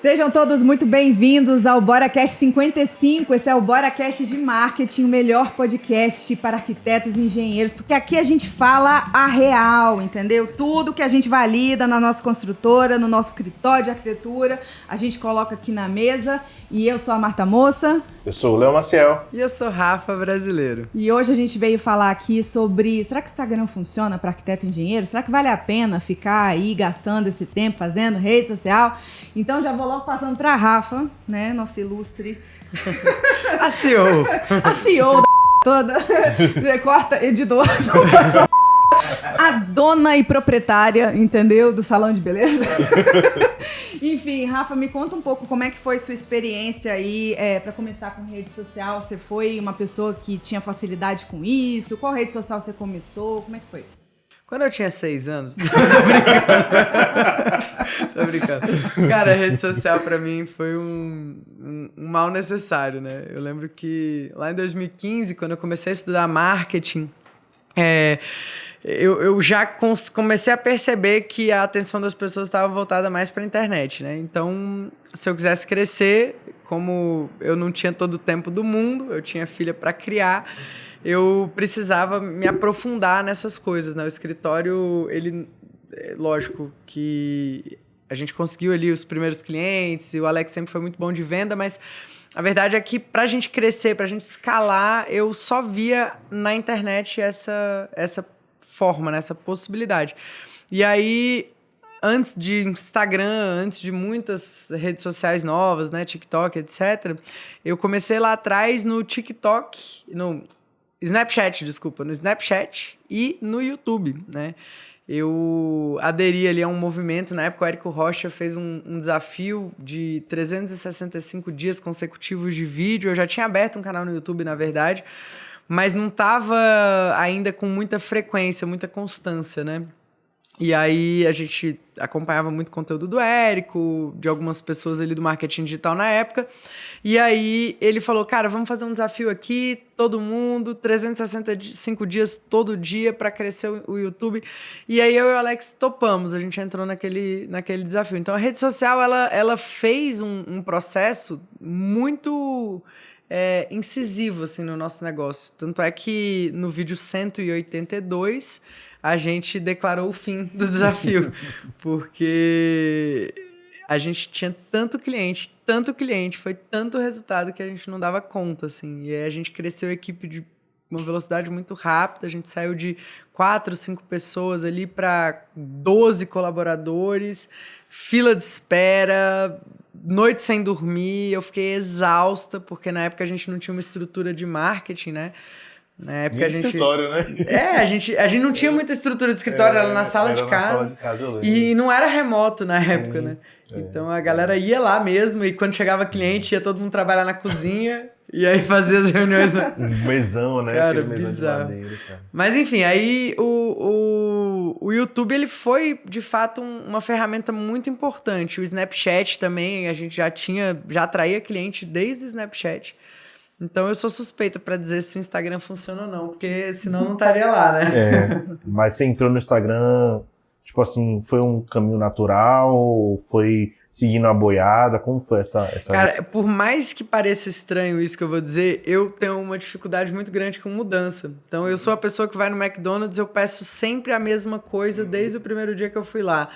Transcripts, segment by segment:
Sejam todos muito bem-vindos ao BoraCast 55. Esse é o BoraCast de Marketing, o melhor podcast para arquitetos e engenheiros, porque aqui a gente fala a real, entendeu? Tudo que a gente valida na nossa construtora, no nosso escritório de arquitetura, a gente coloca aqui na mesa. E eu sou a Marta Moça. Eu sou o Léo Maciel. E eu sou Rafa Brasileiro. E hoje a gente veio falar aqui sobre, será que o Instagram funciona para arquiteto e engenheiro? Será que vale a pena ficar aí gastando esse tempo fazendo rede social? Então já vou logo passando para a Rafa, né, nossa ilustre... A CEO. A CEO da toda. Corta, editor. A dona e proprietária, entendeu? Do salão de beleza. Enfim, Rafa, me conta um pouco como é que foi sua experiência aí para começar com rede social. Você foi uma pessoa que tinha facilidade com isso? Qual rede social você começou? Como é que foi? Quando eu tinha 6 anos... Tô brincando. Cara, a rede social pra mim foi um mal necessário, né? Eu lembro que lá em 2015, quando eu comecei a estudar marketing, eu já comecei a perceber que a atenção das pessoas estava voltada mais para a internet, né? Então, se eu quisesse crescer, como eu não tinha todo o tempo do mundo, eu tinha filha para criar, eu precisava me aprofundar nessas coisas, né? O escritório, ele, lógico que a gente conseguiu ali os primeiros clientes, e o Alex sempre foi muito bom de venda, mas a verdade é que para a gente crescer, para a gente escalar, eu só via na internet essa forma, né? Essa possibilidade. E aí, antes de Instagram, antes de muitas redes sociais novas, né? TikTok, etc., eu comecei lá atrás no TikTok, no Snapchat e no YouTube, né? Eu aderi ali a um movimento, na época o Érico Rocha fez um desafio de 365 dias consecutivos de vídeo. Eu já tinha aberto um canal no YouTube, na verdade, mas não estava ainda com muita frequência, muita constância, né? E aí a gente acompanhava muito conteúdo do Érico, de algumas pessoas ali do marketing digital na época. E aí ele falou, cara, vamos fazer um desafio aqui, todo mundo, 365 dias todo dia para crescer o YouTube. E aí eu e o Alex topamos, a gente entrou naquele desafio. Então a rede social, ela fez um processo muito incisivo assim, no nosso negócio. Tanto é que no vídeo 182... a gente declarou o fim do desafio, porque a gente tinha tanto cliente, foi tanto resultado que a gente não dava conta, assim. E aí a gente cresceu a equipe de uma velocidade muito rápida, a gente saiu de 4, 5 pessoas ali para 12 colaboradores, fila de espera, noite sem dormir, eu fiquei exausta, porque na época a gente não tinha uma estrutura de marketing, né? Na época escritório, né? A gente não tinha muita estrutura de escritório, era na sala de casa. E não era remoto na época, né? Então a galera ia lá mesmo, e quando chegava cliente, ia todo mundo trabalhar na cozinha, e aí fazia as reuniões. Um mesão, né? Cara, mesão bizarro. De madeira, cara. Mas enfim, aí o YouTube, ele foi de fato uma ferramenta muito importante. O Snapchat também, a gente já atraía cliente desde o Snapchat. Então eu sou suspeita para dizer se o Instagram funciona ou não, porque senão não estaria lá, né? Mas você entrou no Instagram, tipo assim, foi um caminho natural ou foi seguindo a boiada? Como foi essa... Cara, por mais que pareça estranho isso que eu vou dizer, eu tenho uma dificuldade muito grande com mudança. Então eu sou a pessoa que vai no McDonald's, eu peço sempre a mesma coisa desde o primeiro dia que eu fui lá.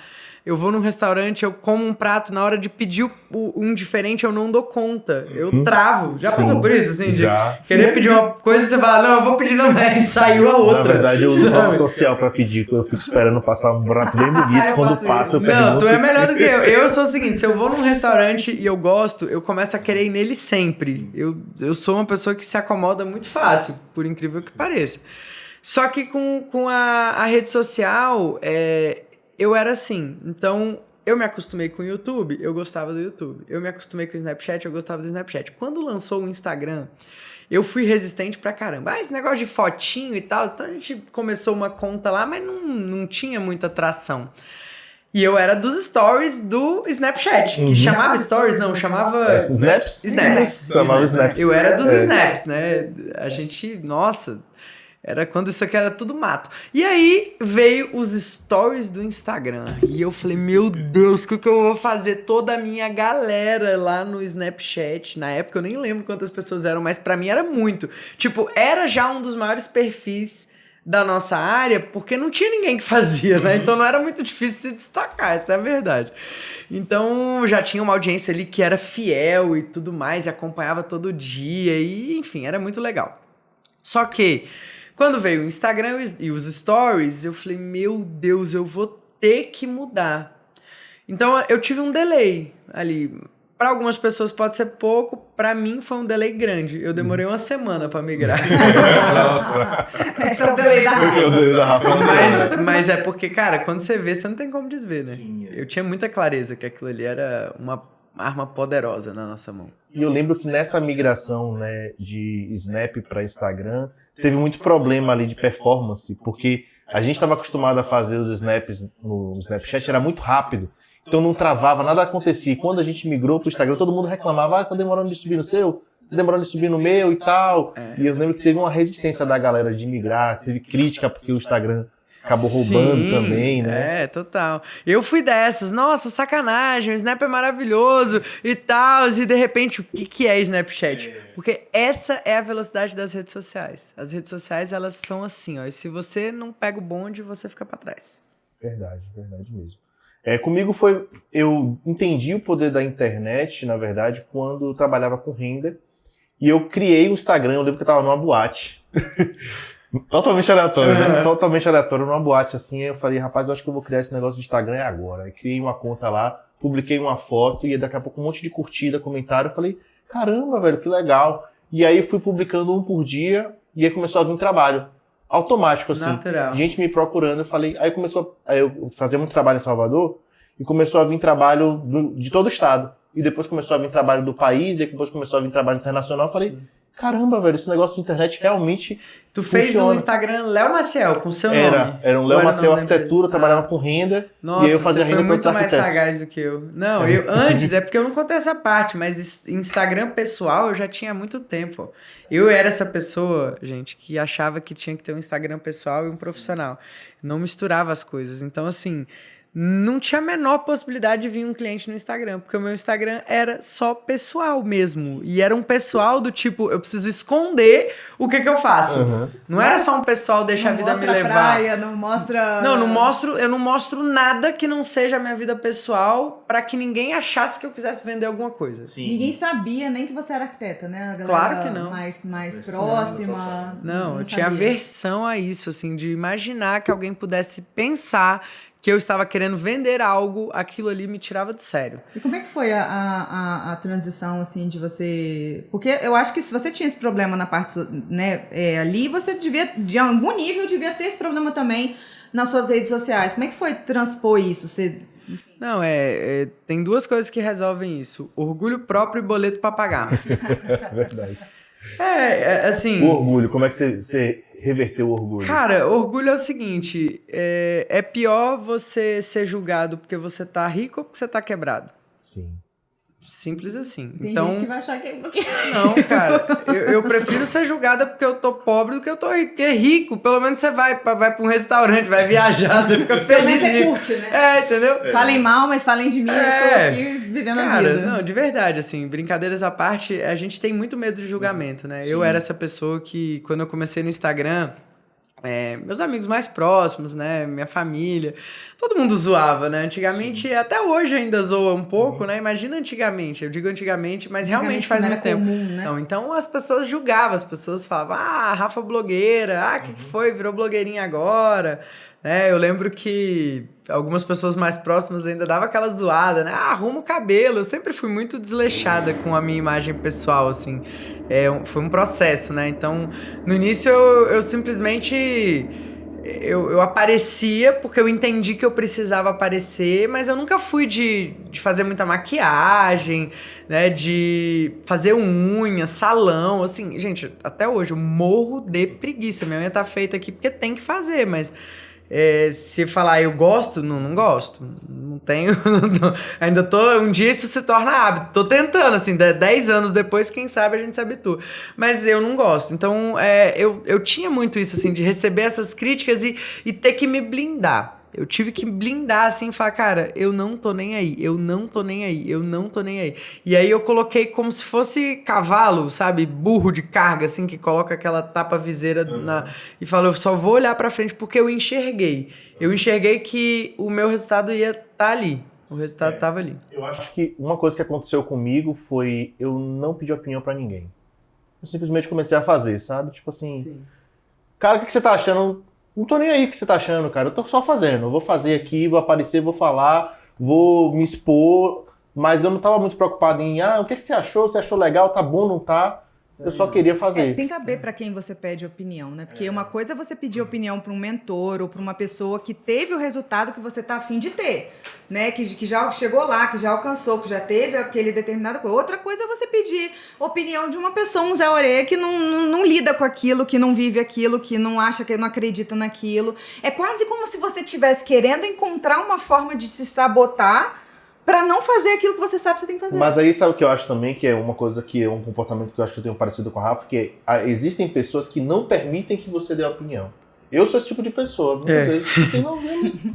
Eu vou num restaurante, eu como um prato, na hora de pedir um diferente, eu não dou conta. Eu travo. Já passou por isso, assim? Já. De querer pedir uma coisa e você fala, não, eu vou pedir não, né? E saiu a outra. Na verdade, eu uso o social pra pedir, eu fico esperando passar um prato bem bonito. Quando passa, eu pego. Não, tu é melhor do que eu. Eu sou o seguinte, se eu vou num restaurante e eu gosto, eu começo a querer ir nele sempre. Eu sou uma pessoa que se acomoda muito fácil, por incrível que pareça. Só que com a rede social... eu era assim, então eu me acostumei com o YouTube, eu gostava do YouTube. Eu me acostumei com o Snapchat, eu gostava do Snapchat. Quando lançou o Instagram, eu fui resistente pra caramba. Esse negócio de fotinho e tal, então a gente começou uma conta lá, mas não tinha muita tração. E eu era dos stories do Snapchat, que chamava stories, não, chamava... Snaps? Snaps. Chamava Snaps. Eu era dos Snaps, né? A gente, nossa... Era quando isso aqui era tudo mato. E aí veio os stories do Instagram. E eu falei, meu Deus, o que eu vou fazer? Toda a minha galera lá no Snapchat. Na época eu nem lembro quantas pessoas eram, mas pra mim era muito. Tipo, era já um dos maiores perfis da nossa área, porque não tinha ninguém que fazia, né? Então não era muito difícil se destacar, essa é a verdade. Então já tinha uma audiência ali que era fiel e tudo mais, e acompanhava todo dia, e enfim, era muito legal. Só que quando veio o Instagram e os stories, eu falei, meu Deus, eu vou ter que mudar. Então eu tive um delay ali. Para algumas pessoas pode ser pouco, para mim foi um delay grande. Eu demorei uma semana para migrar. Nossa. Esse é o delay da Rafa. Mas é porque, cara, quando você vê, você não tem como desver, né? Sim, Eu tinha muita clareza que aquilo ali era uma arma poderosa na nossa mão. E eu lembro que nessa migração, né, de Snap para Instagram, teve muito problema ali de performance, porque a gente estava acostumado a fazer os snaps no Snapchat, era muito rápido. Então não travava, nada acontecia. E quando a gente migrou pro Instagram, todo mundo reclamava, tá demorando de subir no seu, tá demorando de subir no meu e tal. E eu lembro que teve uma resistência da galera de migrar, teve crítica porque o Instagram acabou roubando também, né? É, total. Eu fui dessas, nossa, sacanagem, o Snap é maravilhoso e tal, e de repente, o que é Snapchat? Porque essa é a velocidade das redes sociais. As redes sociais, elas são assim, ó, e se você não pega o bonde, você fica pra trás. Verdade mesmo. Comigo foi, eu entendi o poder da internet, na verdade, quando eu trabalhava com render, e eu criei um Instagram, eu lembro que eu tava numa boate, totalmente aleatório, né? Totalmente aleatório, numa boate, assim, aí eu falei, rapaz, eu acho que eu vou criar esse negócio de Instagram agora. Aí criei uma conta lá, publiquei uma foto, e daqui a pouco um monte de curtida, comentário, eu falei, caramba, velho, que legal. E aí fui publicando um por dia, e aí começou a vir trabalho. Automático, assim. Natural. Gente me procurando, eu falei... Aí eu fazia muito trabalho em Salvador, e começou a vir trabalho de todo o estado. E depois começou a vir trabalho do país, depois começou a vir trabalho internacional. Eu falei, caramba, velho, esse negócio de internet realmente Tu fez funciona. um Instagram Léo Maciel, com seu nome. Era um Léo Maciel Arquitetura, trabalhava com renda, Nossa, e aí eu fazia você renda foi para outros muito mais arquitetos. sagaz do que eu. Não, antes, é porque eu não contei essa parte, mas Instagram pessoal eu já tinha há muito tempo. Eu era essa pessoa, gente, que achava que tinha que ter um Instagram pessoal e um profissional. Não misturava as coisas. Então, assim, não tinha a menor possibilidade de vir um cliente no Instagram, porque o meu Instagram era só pessoal mesmo. E era um pessoal do tipo, eu preciso esconder o que eu faço. Não era só um pessoal deixa a vida me levar. Praia, não mostra... Eu não mostro nada que não seja a minha vida pessoal pra que ninguém achasse que eu quisesse vender alguma coisa. Sim. Ninguém sabia nem que você era arquiteta, né? A galera Claro que não. Mais próxima. Não, eu tinha sabia. aversão a isso, assim, de imaginar que alguém pudesse pensar que eu estava querendo vender algo, aquilo ali me tirava de sério. E como é que foi a transição, assim, de você... Porque eu acho que se você tinha esse problema na parte, né, ali, você devia, de algum nível, devia ter esse problema também nas suas redes sociais. Como é que foi transpor isso? Você... Não, tem duas coisas que resolvem isso. Orgulho próprio e boleto pra pagar. Verdade. Assim... O orgulho, como é que você reverteu o orgulho? Cara, orgulho é o seguinte, é pior você ser julgado porque você tá rico ou porque você tá quebrado. Sim. Simples assim. Tem então, gente que vai achar que é... não, cara, eu prefiro ser julgada porque eu tô pobre do que eu tô rico. Porque rico, pelo menos você vai pra um restaurante, vai viajar, você fica Pelo feliz. menos você curte, né? Entendeu? Falem mal, mas falem de mim, eu estou aqui vivendo a vida. Não, de verdade, assim, brincadeiras à parte, a gente tem muito medo de julgamento, né? Sim. Eu era essa pessoa que, quando eu comecei no Instagram, meus amigos mais próximos, né? Minha família, todo mundo zoava, né? Antigamente, até hoje ainda zoa um pouco, né? Imagina antigamente, eu digo antigamente, mas realmente faz muito tempo. Comum, né? Então as pessoas julgavam, as pessoas falavam, Rafa blogueira, que foi? Virou blogueirinha agora. Eu lembro que algumas pessoas mais próximas ainda davam aquela zoada, né? Arruma o cabelo. Eu sempre fui muito desleixada com a minha imagem pessoal, assim. Foi um processo, né? Então, no início eu simplesmente... Eu aparecia porque eu entendi que eu precisava aparecer, mas eu nunca fui de fazer muita maquiagem, né? De fazer unha, salão, assim. Gente, até hoje eu morro de preguiça. Minha unha tá feita aqui porque tem que fazer, mas... Se falar eu gosto, não gosto. Não tenho. Ainda tô. Um dia isso se torna hábito. Tô tentando, assim, 10 anos depois, quem sabe a gente se habitua. Mas eu não gosto. Então, eu tinha muito isso, assim, de receber essas críticas e ter que me blindar. Eu tive que blindar, assim, e falar, cara, eu não tô nem aí, eu não tô nem aí, eu não tô nem aí. E aí eu coloquei como se fosse cavalo, sabe? Burro de carga, assim, que coloca aquela tapa-viseira e fala, eu só vou olhar pra frente porque eu enxerguei. Eu enxerguei que o meu resultado ia estar ali. O resultado tava ali. Eu acho que uma coisa que aconteceu comigo foi eu não pedir opinião pra ninguém. Eu simplesmente comecei a fazer, sabe? Tipo assim, Sim. cara, o que você tá achando? Não tô nem aí o que você tá achando, cara. Eu tô só fazendo. Eu vou fazer aqui, vou aparecer, vou falar, vou me expor. Mas eu não tava muito preocupado em, o que você achou? Você achou legal? Tá bom, não tá? Eu só queria fazer. Tem que saber para quem você pede opinião, né? Porque uma coisa é você pedir opinião para um mentor ou para uma pessoa que teve o resultado que você tá afim de ter, né? Que já chegou lá, que já alcançou, que já teve aquele determinado coisa. Outra coisa é você pedir opinião de uma pessoa, um Zé Orelha, que não lida com aquilo, que não vive aquilo, que não acha, que não acredita naquilo. É quase como se você estivesse querendo encontrar uma forma de se sabotar pra não fazer aquilo que você sabe que você tem que fazer. Mas aí sabe o que eu acho também, que é uma coisa que é um comportamento que eu acho que eu tenho parecido com a Rafa, que existem pessoas que não permitem que você dê opinião. Eu sou esse tipo de pessoa. Muitas vezes assim,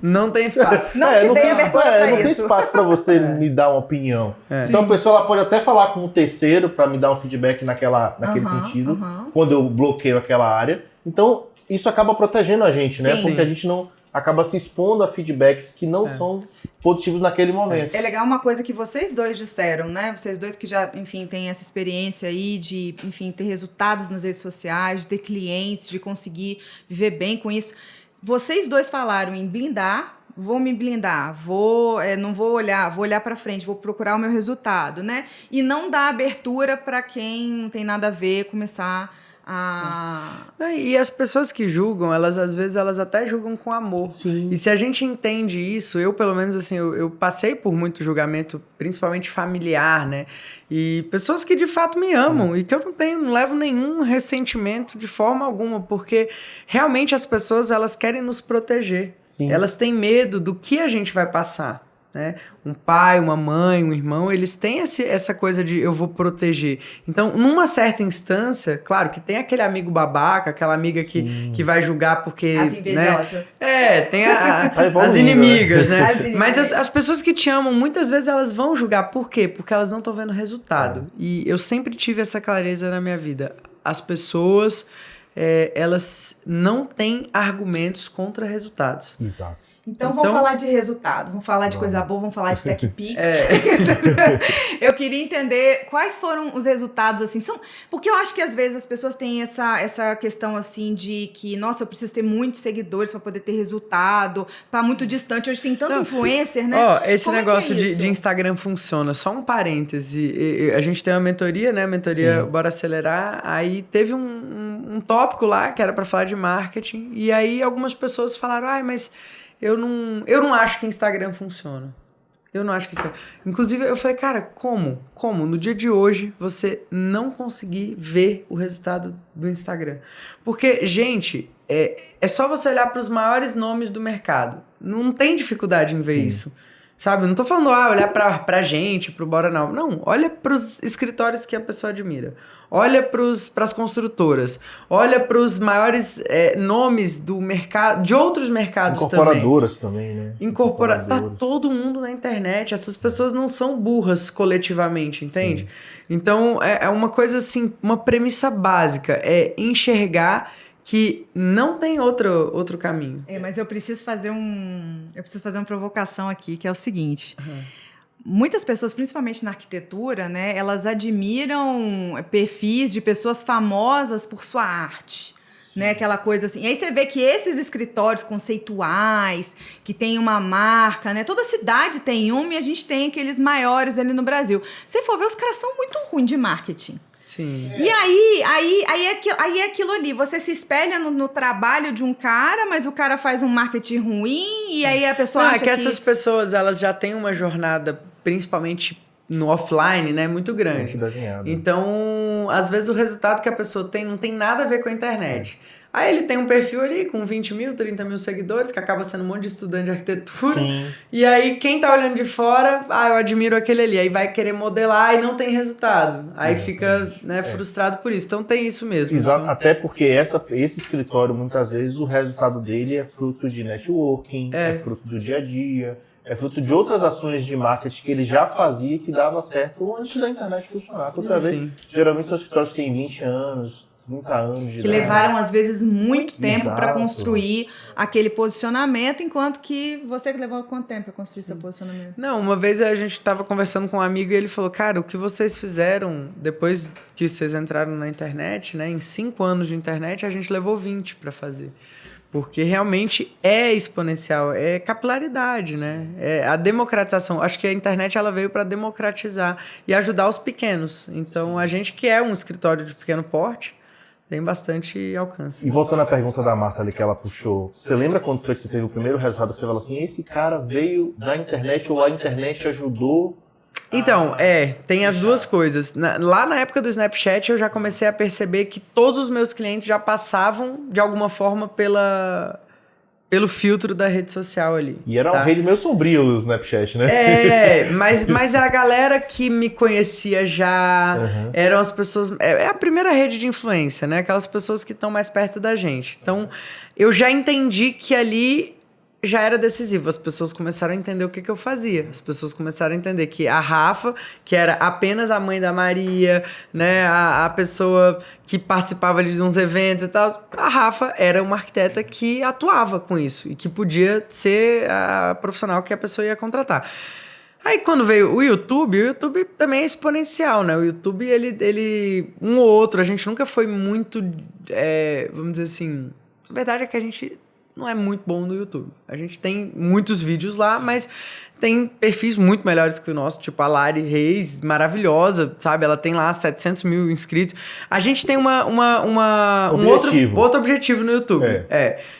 não tem espaço. Não tem espaço pra você me dar uma opinião. Então a pessoa ela pode até falar com um terceiro pra me dar um feedback naquele sentido, quando eu bloqueio aquela área. Então isso acaba protegendo a gente, né? Sim. Porque a gente não acaba se expondo a feedbacks que não são positivos naquele momento. É legal uma coisa que vocês dois disseram, né? Vocês dois que já, enfim, têm essa experiência aí de, enfim, ter resultados nas redes sociais, de ter clientes, de conseguir viver bem com isso. Vocês dois falaram em blindar, vou me blindar, não vou olhar, vou olhar para frente, vou procurar o meu resultado, né? E não dar abertura para quem não tem nada a ver começar E as pessoas que julgam, às vezes elas até julgam com amor. Sim. E se a gente entende isso, eu pelo menos assim, eu passei por muito julgamento, principalmente familiar, né? E pessoas que de fato me amam e que eu não levo nenhum ressentimento de forma alguma, porque realmente as pessoas elas querem nos proteger. Sim. Elas têm medo do que a gente vai passar. Né? Um pai, uma mãe, um irmão, eles têm essa coisa de eu vou proteger. Então, numa certa instância, claro que tem aquele amigo babaca, aquela amiga que vai julgar porque... As invejosas. Né? Tem as inimigas, né? Mas as pessoas que te amam, muitas vezes elas vão julgar. Por quê? Porque elas não estão vendo resultado. E eu sempre tive essa clareza na minha vida. As pessoas, elas não têm argumentos contra resultados. Exato. Então vamos falar de resultado, vamos falar de coisa boa, vamos falar de TechPix. Eu queria entender quais foram os resultados, assim, porque eu acho que às vezes as pessoas têm essa questão, assim, de que, nossa, eu preciso ter muitos seguidores para poder ter resultado, tá muito distante, hoje tem tanto influencer, né? Esse Como negócio é que é de Instagram funciona, só um parêntese, a gente tem uma mentoria, né, mentoria Bora Acelerar, aí teve um tópico lá que era para falar de marketing, e aí algumas pessoas falaram, mas... Eu não acho que Instagram funciona. Eu não acho que Instagram... Inclusive, eu falei, cara, como? No dia de hoje, você não conseguir ver o resultado do Instagram? Porque, gente, é só você olhar para os maiores nomes do mercado. Não tem dificuldade em ver isso. Sabe? Não tô falando, olhar pra gente, pro Bora Não. Não, olha pros escritórios que a pessoa admira. Olha pras construtoras. Olha pros maiores nomes do mercado, de outros mercados Incorporadoras também, né? Tá todo mundo na internet. Essas pessoas não são burras coletivamente, entende? Sim. Então, é uma coisa assim, uma premissa básica. É enxergar que não tem outro caminho. Mas eu preciso fazer uma provocação aqui, que é o seguinte. Muitas pessoas, principalmente na arquitetura, né, elas admiram perfis de pessoas famosas por sua arte. Né, aquela coisa assim. E aí você vê que esses escritórios conceituais, que tem uma marca, né? Toda cidade tem uma e a gente tem aqueles maiores ali no Brasil. Se for ver, os caras são muito ruins de marketing. Sim. E aí é aquilo ali, você se espelha no trabalho de um cara, mas o cara faz um marketing ruim, e aí a pessoa acha que... essas pessoas, elas já têm uma jornada, principalmente no offline, né, muito grande. Muito desenhado. Então, às vezes o resultado que a pessoa tem não tem nada a ver com a internet. Aí ele tem um perfil ali com 20 mil, 30 mil seguidores, que acaba sendo um monte de estudante de arquitetura. Sim. E aí quem tá olhando de fora, eu admiro aquele ali. Aí vai querer modelar e não tem resultado. Aí fica, né, frustrado por isso. Então tem isso mesmo. Exato, até porque esse escritório, muitas vezes, o resultado dele é fruto de networking, é fruto do dia a dia, é fruto de outras ações de marketing que ele já fazia que dava certo antes da internet funcionar. Quando você vê, geralmente são escritórios que têm 20 anos, 30 anos de que levaram, às vezes, muito tempo para construir aquele posicionamento, enquanto que você que levou quanto tempo para construir seu posicionamento? Não, uma vez a gente estava conversando com um amigo e ele falou, cara, o que vocês fizeram depois que vocês entraram na internet, né, em 5 anos de internet, a gente levou 20 para fazer. Porque realmente é exponencial, é capilaridade, né? É a democratização. Acho que a internet ela veio para democratizar e ajudar os pequenos. Então, a gente que é um escritório de pequeno porte, tem bastante alcance. E voltando à pergunta da Marta ali que ela puxou, você lembra quando foi que você teve o primeiro resultado? Você falou assim, esse cara veio da internet ou a internet ajudou? Então, tem as duas coisas. Lá na época do Snapchat, eu já comecei a perceber que todos os meus clientes já passavam, de alguma forma, pelo filtro da rede social ali. E era uma rede meio sombria o Snapchat, né? Mas a galera que me conhecia já eram as pessoas... É a primeira rede de influência, né? Aquelas pessoas que estão mais perto da gente. Então, eu já entendi que ali já era decisivo. As pessoas começaram a entender o que eu fazia. As pessoas começaram a entender que a Rafa, que era apenas a mãe da Maria, né, a pessoa que participava ali de uns eventos e tal, a Rafa era uma arquiteta que atuava com isso e que podia ser a profissional que a pessoa ia contratar. Aí quando veio o YouTube também é exponencial, né? O YouTube, ele um ou outro, a gente nunca foi muito, vamos dizer assim, a verdade é que a gente não é muito bom no YouTube. A gente tem muitos vídeos lá, mas tem perfis muito melhores que o nosso, tipo a Lari Reis, maravilhosa, sabe? Ela tem lá 700 mil inscritos. A gente tem um outro objetivo no YouTube.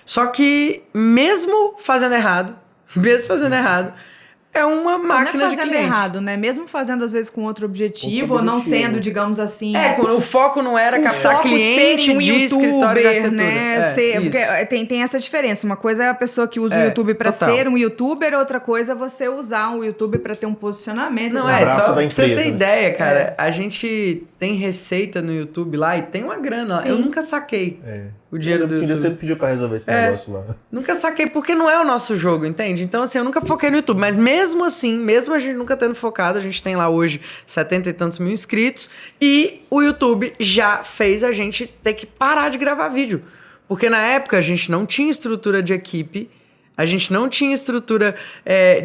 Só que mesmo fazendo errado, é uma máquina de cliente. Não é fazendo errado, né? Mesmo fazendo, às vezes, com outro objetivo, ou não sendo, digamos assim... o foco não era captar cliente de escritório de arquitetura. Né? Porque tem essa diferença. Uma coisa é a pessoa que usa o YouTube para ser um youtuber, outra coisa é você usar o YouTube para ter um posicionamento. Não, só pra você ter ideia, cara. A gente tem receita no YouTube lá e tem uma grana lá. Eu nunca saquei o dinheiro do YouTube. Você pediu pra resolver esse negócio lá. Nunca saquei, porque não é o nosso jogo, entende? Então, assim, eu nunca foquei no YouTube. Mas mesmo assim, mesmo a gente nunca tendo focado, a gente tem lá hoje 70 e tantos mil inscritos. E o YouTube já fez a gente ter que parar de gravar vídeo. Porque na época a gente não tinha estrutura de equipe, a gente não tinha estrutura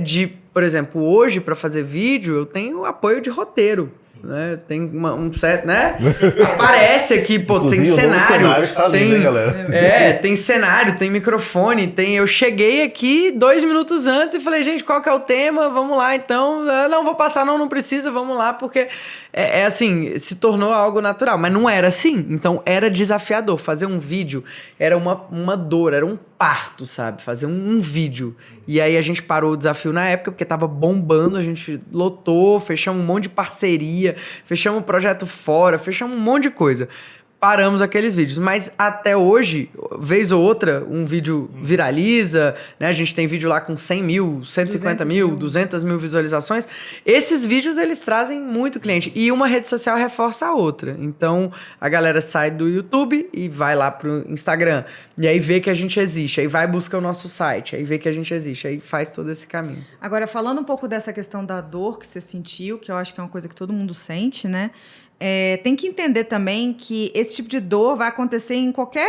de... Por exemplo, hoje, para fazer vídeo, eu tenho apoio de roteiro. Né? Tem um set, né? Aparece aqui, pô, tem cenário. Tá lindo, hein, galera? Tem cenário, tem microfone, Eu cheguei aqui 2 minutos antes e falei, gente, qual que é o tema? Vamos lá, então. Não, vou passar, não precisa, vamos lá, porque assim, se tornou algo natural. Mas não era assim. Então, era desafiador. Fazer um vídeo era uma dor, era um parto, sabe? Fazer um vídeo. E aí a gente parou o desafio na época, porque tava bombando, a gente lotou, fechamos um monte de parceria, fechamos um projeto fora, fechamos um monte de coisa. Paramos aqueles vídeos, mas até hoje, vez ou outra, um vídeo viraliza, né? A gente tem vídeo lá com 100 mil, 150 mil, 200 mil visualizações. Esses vídeos, eles trazem muito cliente. E uma rede social reforça a outra. Então, a galera sai do YouTube e vai lá pro Instagram. E aí vê que a gente existe. Aí vai buscar o nosso site. Aí vê que a gente existe. Aí faz todo esse caminho. Agora, falando um pouco dessa questão da dor que você sentiu, que eu acho que é uma coisa que todo mundo sente, né? Tem que entender também que esse tipo de dor vai acontecer em qualquer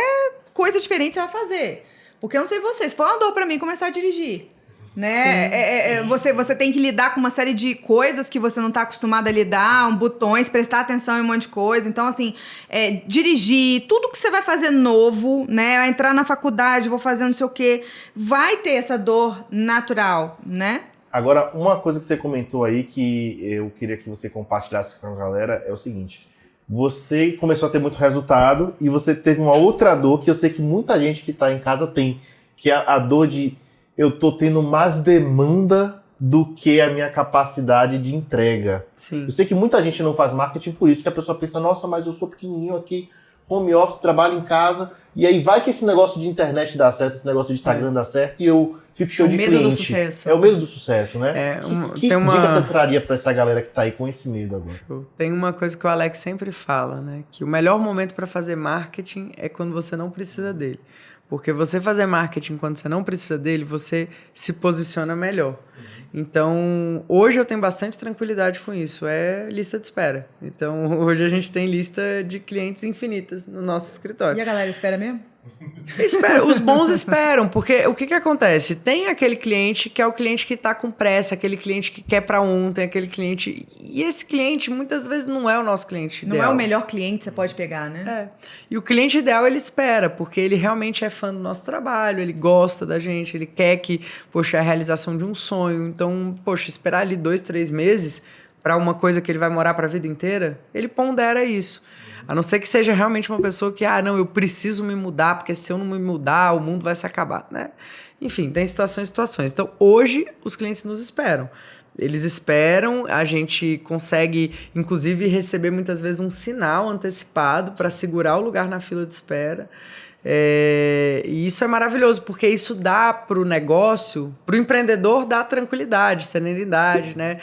coisa diferente que você vai fazer. Porque eu não sei vocês, foi uma dor pra mim começar a dirigir. Né? Você tem que lidar com uma série de coisas que você não está acostumado a lidar, botões, prestar atenção em um monte de coisa. Então, assim, dirigir, tudo que você vai fazer novo, né? Entrar na faculdade, vou fazer não sei o quê, vai ter essa dor natural, né? Agora, uma coisa que você comentou aí que eu queria que você compartilhasse com a galera é o seguinte. Você começou a ter muito resultado e você teve uma outra dor que eu sei que muita gente que está em casa tem, que é a dor de eu tô tendo mais demanda do que a minha capacidade de entrega. Sim. Eu sei que muita gente não faz marketing por isso, que a pessoa pensa, nossa, mas eu sou pequenininho aqui, home office, trabalho em casa, e aí vai que esse negócio de internet dá certo, esse negócio de Instagram dá certo, e eu fico cheio de cliente. O medo do sucesso. É o medo do sucesso, né? Que tem dica você traria pra essa galera que tá aí com esse medo agora? Tem uma coisa que o Alex sempre fala, né? Que o melhor momento para fazer marketing é quando você não precisa dele. Porque você fazer marketing quando você não precisa dele, você se posiciona melhor. Então, hoje eu tenho bastante tranquilidade com isso. É lista de espera. Então, hoje a gente tem lista de clientes infinitas no nosso escritório. E a galera espera mesmo? Os bons esperam, porque o que acontece? Tem aquele cliente que é o cliente que está com pressa, aquele cliente que quer para ontem, aquele cliente... E esse cliente, muitas vezes, não é o nosso cliente ideal. Não é o melhor cliente que você pode pegar, né? E o cliente ideal, ele espera, porque ele realmente é fã do nosso trabalho, ele gosta da gente, ele quer que, poxa, é a realização de um sonho. Então, poxa, esperar ali 2, 3 meses para uma coisa que ele vai morar para a vida inteira, ele pondera isso. A não ser que seja realmente uma pessoa que, não, eu preciso me mudar, porque se eu não me mudar, o mundo vai se acabar, né? Enfim, tem situações. Então, hoje, os clientes nos esperam. Eles esperam, a gente consegue, inclusive, receber muitas vezes um sinal antecipado para segurar o lugar na fila de espera. E isso é maravilhoso, porque isso dá para o negócio, para o empreendedor, dá tranquilidade, serenidade, né?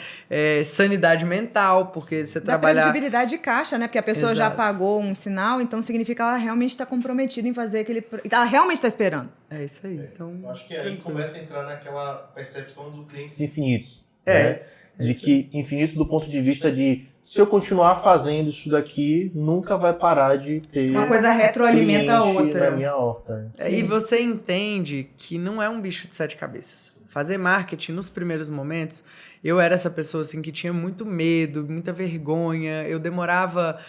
Sanidade mental, porque você trabalha... Dá previsibilidade de caixa, né? Porque a pessoa já pagou um sinal, então significa que ela realmente está comprometida em fazer aquele... Ela realmente está esperando. É isso aí. Então, eu acho que aí começa a entrar naquela percepção do clientes infinitos. Né? De que infinito do ponto de vista de se eu continuar fazendo isso daqui, nunca vai parar de ter uma coisa retroalimenta a outra na minha horta. E você entende que não é um bicho de 7 cabeças. Fazer marketing nos primeiros momentos, eu era essa pessoa assim que tinha muito medo, muita vergonha, eu demorava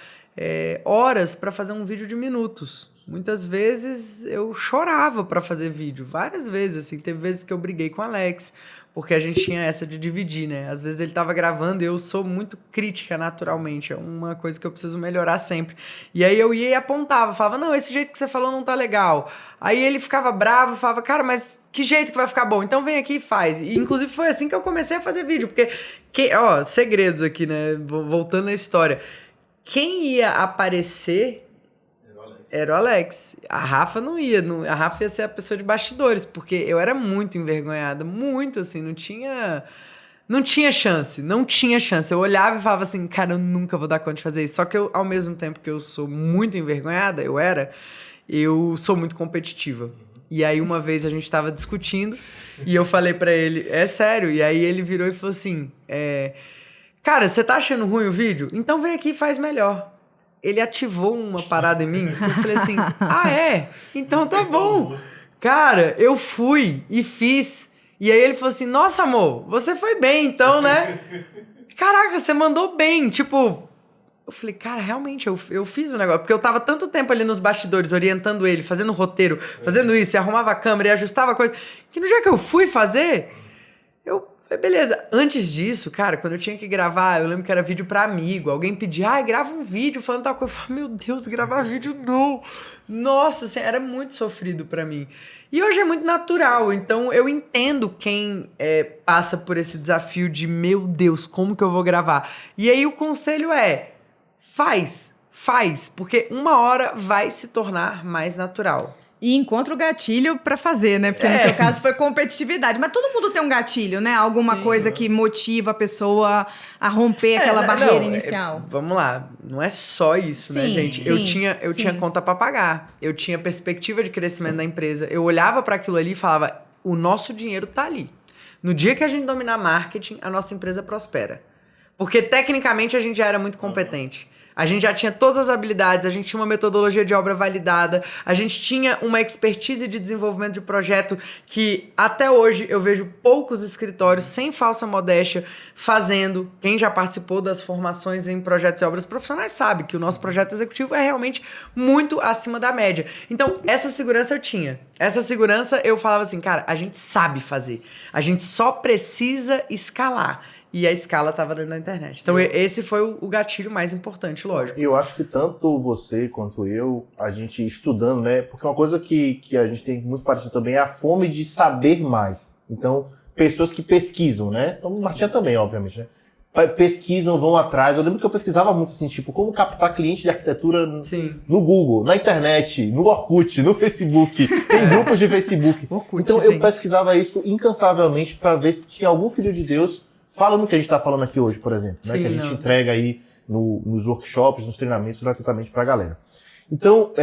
horas para fazer um vídeo de minutos. Muitas vezes eu chorava para fazer vídeo, várias vezes, assim, teve vezes que eu briguei com o Alex, porque a gente tinha essa de dividir, né? Às vezes ele tava gravando e eu sou muito crítica naturalmente, é uma coisa que eu preciso melhorar sempre. E aí eu ia e apontava, falava, não, esse jeito que você falou não tá legal. Aí ele ficava bravo, falava, cara, mas que jeito que vai ficar bom? Então vem aqui e faz. E inclusive foi assim que eu comecei a fazer vídeo, porque, segredos aqui, né? Voltando à história. Quem ia aparecer... Era o Alex. A Rafa não ia. A Rafa ia ser a pessoa de bastidores, porque eu era muito envergonhada. Muito, assim, não tinha chance. Não tinha chance. Eu olhava e falava assim, cara, eu nunca vou dar conta de fazer isso. Só que eu, ao mesmo tempo que eu sou muito envergonhada, eu sou muito competitiva. E aí, uma vez, a gente tava discutindo e eu falei pra ele, é sério. E aí, ele virou e falou assim, cara, você tá achando ruim o vídeo? Então vem aqui e faz melhor. Ele ativou uma parada em mim, eu falei assim, então tá bom. Cara, eu fui e fiz. E aí ele falou assim, nossa, amor, você foi bem então, né? Caraca, você mandou bem, tipo... Eu falei, cara, realmente, eu fiz o negócio. Porque eu tava tanto tempo ali nos bastidores, orientando ele, fazendo roteiro, fazendo isso, e arrumava a câmera, e ajustava a coisa, que no dia que eu fui fazer, beleza. Antes disso, cara, quando eu tinha que gravar, eu lembro que era vídeo pra amigo. Alguém pedia, grava um vídeo falando tal coisa. Eu falei, meu Deus, gravar vídeo não. Nossa, assim, era muito sofrido pra mim. E hoje é muito natural. Então, eu entendo quem passa por esse desafio de, meu Deus, como que eu vou gravar? E aí o conselho faz. Porque uma hora vai se tornar mais natural. E encontra o gatilho pra fazer, né? Porque no seu caso foi competitividade. Mas todo mundo tem um gatilho, né? Alguma coisa que motiva a pessoa a romper aquela barreira inicial. Vamos lá. Não é só isso, né, gente? Eu tinha conta pra pagar. Eu tinha perspectiva de crescimento da empresa. Eu olhava pra aquilo ali e falava, o nosso dinheiro tá ali. No dia que a gente dominar marketing, a nossa empresa prospera. Porque, tecnicamente, a gente já era muito competente. A gente já tinha todas as habilidades, a gente tinha uma metodologia de obra validada, a gente tinha uma expertise de desenvolvimento de projeto que até hoje eu vejo poucos escritórios, sem falsa modéstia, fazendo. Quem já participou das formações em projetos e obras profissionais sabe que o nosso projeto executivo é realmente muito acima da média. Então, essa segurança eu tinha. Essa segurança eu falava assim, cara, a gente sabe fazer. A gente só precisa escalar. E a escala estava dentro da internet. Então, esse foi o gatilho mais importante, lógico. E eu acho que tanto você quanto eu, a gente estudando, né? Porque uma coisa que a gente tem muito parecido também é a fome de saber mais. Então, pessoas que pesquisam, né? Então, o Martinha também, obviamente, né? pesquisam, vão atrás. Eu lembro que eu pesquisava muito assim, tipo, como captar cliente de arquitetura no Google, na internet, no Orkut, no Facebook, em grupos de Facebook. Orkut, então gente. eu pesquisava isso incansavelmente para ver se tinha algum filho de Deus falando o que a gente está falando aqui hoje, por exemplo, né? Sim, Que a gente entrega aí nos workshops, nos treinamentos gratuitamente para a galera. Então,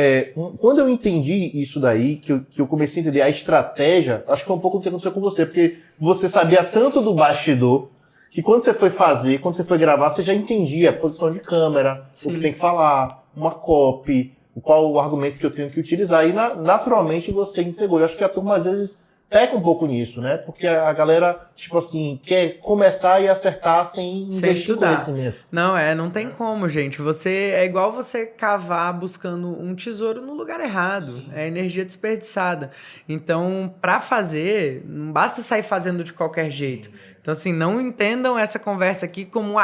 quando eu entendi isso daí, que eu comecei a entender a estratégia, acho que foi um pouco o que aconteceu com você, porque você sabia tanto do bastidor, que quando você foi fazer, quando você foi gravar, você já entendia a posição de câmera, o que tem que falar, uma copy, qual o argumento que eu tenho que utilizar, e naturalmente você entregou. Eu acho que a turma às vezes peca um pouco nisso, né? Porque a galera, tipo assim, quer começar e acertar sem investir em conhecimento. Não tem como, gente. É igual você cavar buscando um tesouro no lugar errado. Sim. É energia desperdiçada. Então, pra fazer, não basta sair fazendo de qualquer jeito. Então, assim, não entendam essa conversa aqui como,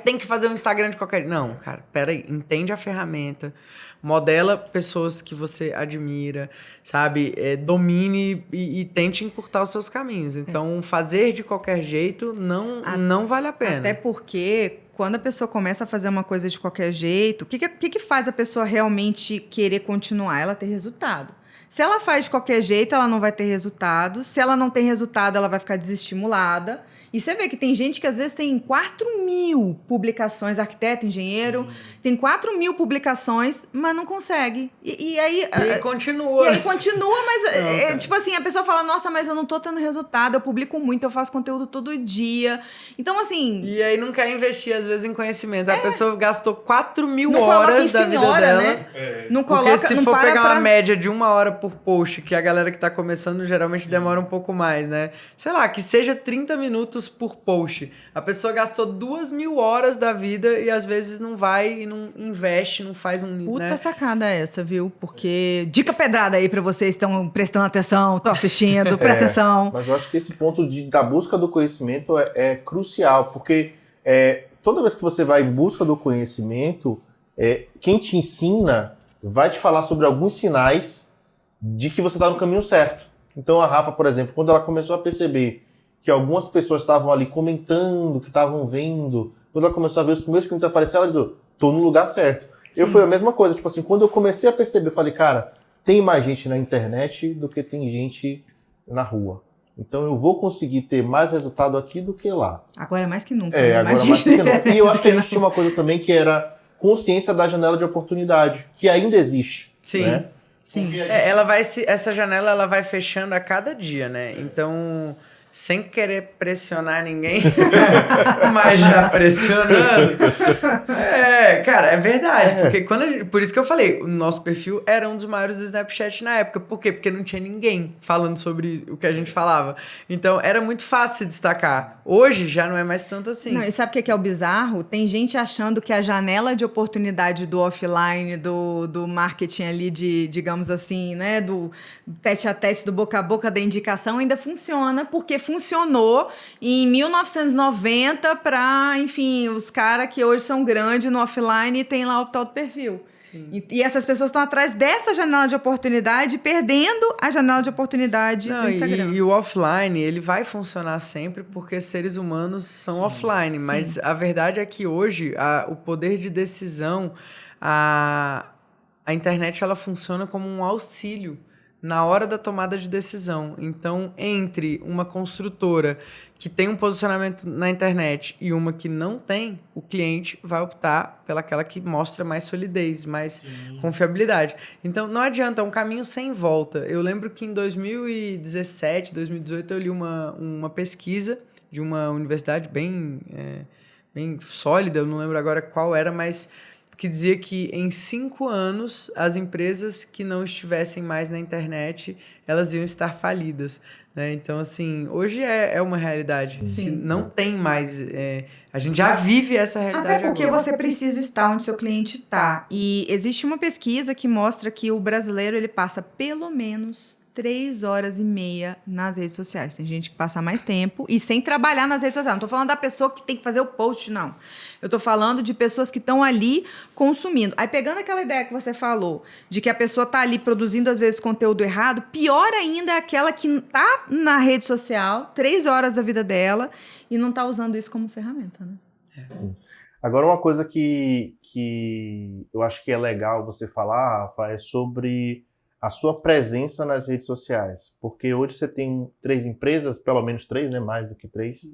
tem que fazer um Instagram de qualquer jeito. Não, cara, peraí, entende a ferramenta, modela pessoas que você admira, sabe? Domine e tente encurtar os seus caminhos. Então, fazer de qualquer jeito não vale a pena. Até porque, quando a pessoa começa a fazer uma coisa de qualquer jeito, o que faz a pessoa realmente querer continuar? Ela ter resultado. Se ela faz de qualquer jeito, ela não vai ter resultado. Se ela não tem resultado, ela vai ficar desestimulada. E você vê que tem gente que às vezes tem 4.000 publicações, arquiteto, engenheiro, tem 4.000 publicações, mas não consegue. E aí continua. E aí continua, mas tipo assim, a pessoa fala, nossa, mas eu não tô tendo resultado, eu publico muito, eu faço conteúdo todo dia. Então, assim... E aí não quer investir, às vezes, em conhecimento. A pessoa gastou 4.000 horas da vida dela. Né? Não coloca, porque se for pegar uma média de 1 hora por post, que a galera que tá começando geralmente demora um pouco mais, né? Sei lá, que seja 30 minutos por post. A pessoa gastou 2.000 horas da vida e às vezes não vai e não investe, não faz um... Puta sacada essa, viu? Porque... Dica pedrada aí pra vocês que estão prestando atenção, estão assistindo, presta atenção. Mas eu acho que esse ponto da busca do conhecimento é crucial, porque toda vez que você vai em busca do conhecimento, quem te ensina vai te falar sobre alguns sinais de que você está no caminho certo. Então a Rafa, por exemplo, quando ela começou a perceber que algumas pessoas estavam ali comentando, que estavam vendo, quando ela começou a ver os primeiros clientes aparecer, ela disse, tô no lugar certo. Eu fui a mesma coisa, tipo assim, quando eu comecei a perceber, eu falei, cara, tem mais gente na internet do que tem gente na rua. Então eu vou conseguir ter mais resultado aqui do que lá. Agora mais que nunca. Agora mais que nunca. E eu acho que a gente tinha uma coisa também que era consciência da janela de oportunidade, que ainda existe. Sim. Né? Sim. Essa janela ela vai fechando a cada dia, né? Então... Sem querer pressionar ninguém, mas já pressionando. Cara, é verdade. Porque por isso que eu falei, o nosso perfil era um dos maiores do Snapchat na época. Por quê? Porque não tinha ninguém falando sobre o que a gente falava. Então, era muito fácil de destacar. Hoje, já não é mais tanto assim. Não, e sabe o que é o bizarro? Tem gente achando que a janela de oportunidade do offline, do marketing ali, digamos assim, né? Do tete a tete, do boca a boca, da indicação, ainda funciona, porque funcionou em 1990 para, enfim, os caras que hoje são grandes no offline e tem lá o tal do perfil. E essas pessoas estão atrás dessa janela de oportunidade, perdendo a janela de oportunidade do Instagram. E o offline, ele vai funcionar sempre porque seres humanos são offline. Mas a verdade é que hoje, o poder de decisão, a internet, ela funciona como um auxílio na hora da tomada de decisão. Então, entre uma construtora que tem um posicionamento na internet e uma que não tem, o cliente vai optar pelaquela que mostra mais solidez, mais confiabilidade. Então, não adianta, é um caminho sem volta. Eu lembro que em 2017, 2018, eu li uma pesquisa de uma universidade bem sólida, eu não lembro agora qual era, mas que dizia que em 5 anos as empresas que não estivessem mais na internet, elas iam estar falidas. Né? Então, assim, hoje é uma realidade. Se não tem mais... a gente já vive essa realidade. Até porque agora. você precisa estar onde seu cliente está. E existe uma pesquisa que mostra que o brasileiro ele passa pelo menos 3 horas e meia nas redes sociais. Tem gente que passa mais tempo e sem trabalhar nas redes sociais. Não estou falando da pessoa que tem que fazer o post, não. Eu estou falando de pessoas que estão ali consumindo. Aí, pegando aquela ideia que você falou, de que a pessoa está ali produzindo, às vezes, conteúdo errado, pior ainda é aquela que está na rede social, 3 horas da vida dela, e não está usando isso como ferramenta, né? Agora, uma coisa que eu acho que é legal você falar, Rafa, é sobre a sua presença nas redes sociais. Porque hoje você tem 3 empresas, pelo menos 3, né? Mais do que 3.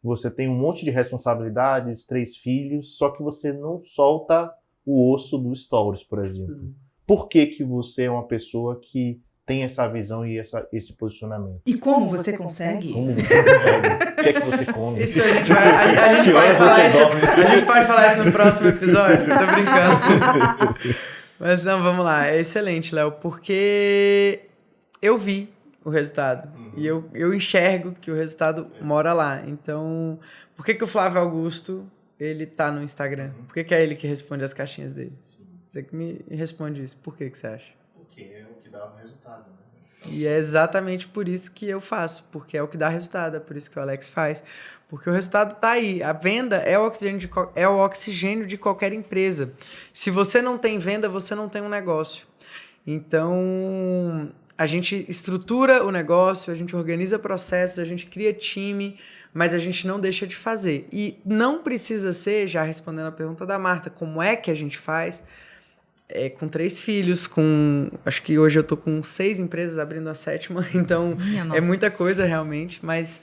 Você tem um monte de responsabilidades, 3 filhos, só que você não solta o osso do Stories, por exemplo. Por que que você é uma pessoa que tem essa visão e esse posicionamento? E como você consegue? Como você consegue? O que é que você come? Isso a gente vai. A gente pode falar isso. A gente pode falar isso no próximo episódio. Tô brincando. Mas não, vamos lá. É excelente, Léo, porque eu vi o resultado. E eu enxergo que o resultado mora lá. Então, por que que o Flávio Augusto, ele tá no Instagram? Por que que é ele que responde as caixinhas dele? Você que me responde isso. Por que que você acha? Porque é o que dá o resultado, né? E é exatamente por isso que eu faço, porque é o que dá resultado, é por isso que o Alex faz, porque o resultado está aí. A venda é o oxigênio de qualquer empresa. Se você não tem venda, você não tem um negócio. Então, a gente estrutura o negócio, a gente organiza processos, a gente cria time, mas a gente não deixa de fazer. E não precisa ser, já respondendo a pergunta da Marta, como é que a gente faz? Com 3 filhos, acho que hoje eu tô com 6 empresas, abrindo a 7ª, então é muita coisa realmente, mas